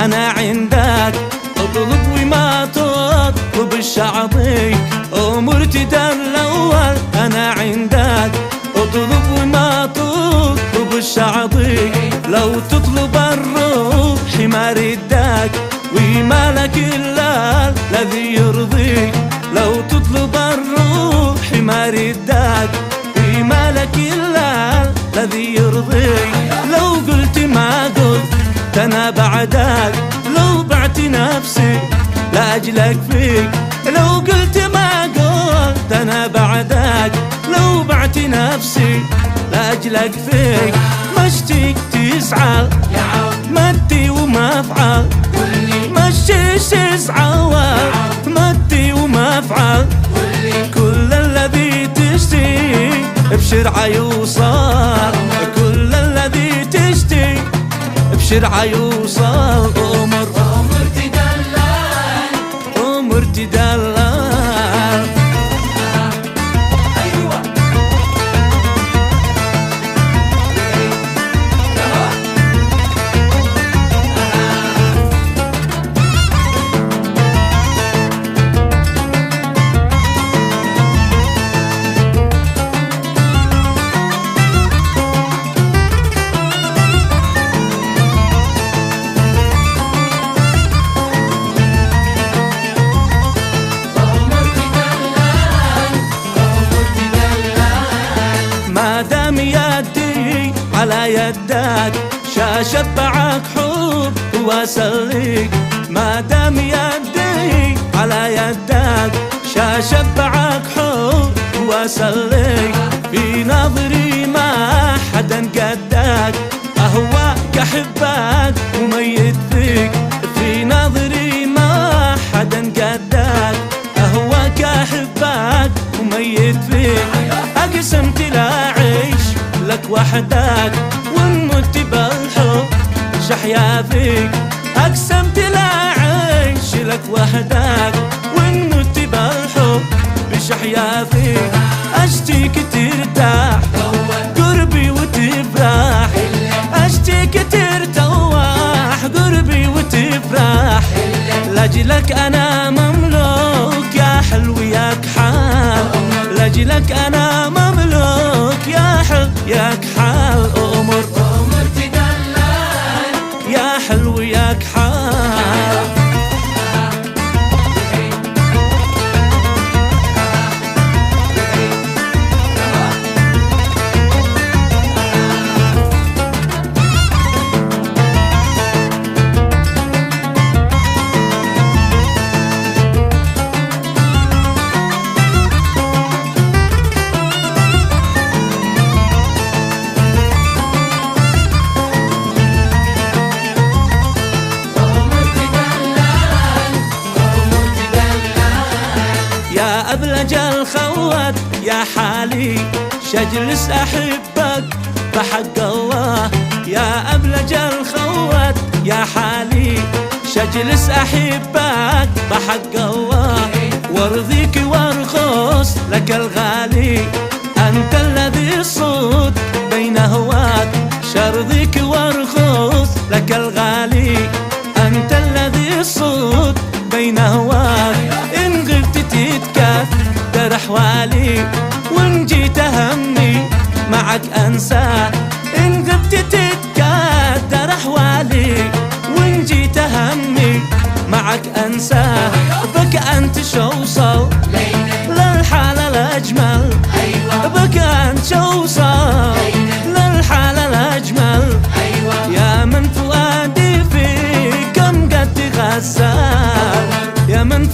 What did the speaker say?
أنا عندك اطلب وما تطلب الشعبي، ومرتدى الأول أنا عندك اطلب وما تطلب الشعبي. لو تطلب الروح ما ردك وما لك إلا الذي يرضيك، لو تطلب الروح ما ردك وما لك إلا الذي يرضيك. لو قلت ما قلت أنا بعدك، لو بعت نفسي لأجلك فيك، لو قلت ما قلت أنا بعدك، لو بعت نفسي لأجلك فيك. مشتيك تسعى مدي وما افعل، مشيش تسعى مدي وما افعل، كل الذي تشتي بشرعة يوصل، كل الذي تشتي بشرعة يوصل. أمر تدلل أمر تدلل. ما دام يدي على يدك شاشبعك حب واسليك، ما دام يدي على يدك شاشبعك حب واسليك. في نظري ما حدا قدك اهواك احبك وميت فيك، في نظري ما حدا قدك اهواك احبك وميت فيك. أقسمت لا أعيش لك وحدك وإن مت بالحب شحيا فيك، أقسمت لا أعيش لك وحدك وإن مت بالحب شحيا فيك. أشتيك ترتاح قربي وتفرح، أشتيك ترتاح قربي وتفرح، لأجلك أنا مملوك يا حلو يا كحال، لأجلك أنا مملوك يا حلو يا كحال. أمر تدلل يا حلو يا كحال. يا أبلج الخوات يا حالي شجلس أحبك بحق الله، يا أبلج الخوات يا حالي شجلس أحبك بحق الله. وارضيك وارخص لك الغالي أنت الذي الصوت بين هواك، شرضيك وارخص لك الغالي أنت الذي الصوت بين هواك. إن غبت تتكثر أحوالي وإن جيت همي معك أنسى، إن غبت تتكثر أحوالي وإن جيت همي معك أنسى. بك أنت شوصل للحالة الأجمل، بك أنت شوصل للحالة الأجمل، يا من فؤادي فيك كم قد غزال، يا من